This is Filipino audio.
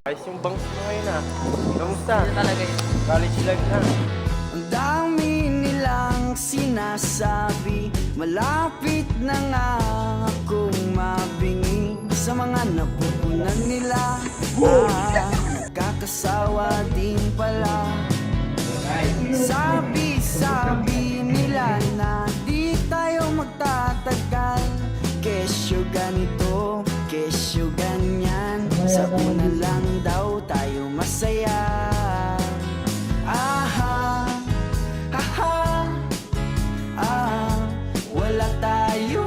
Ayos yung bangs mo ngayon ah. Kamusta? Yun talaga yun. College life na. Ang dami nilang sinasabi, malapit na nga akong mabingi sa mga napupunan nila. Nakakasawa din pala. Sabi nila na di tayo magtatagal, kesyo ganito, kesyo ganyan, sa una lang daw tayo masaya. Aha, haha, wala tayo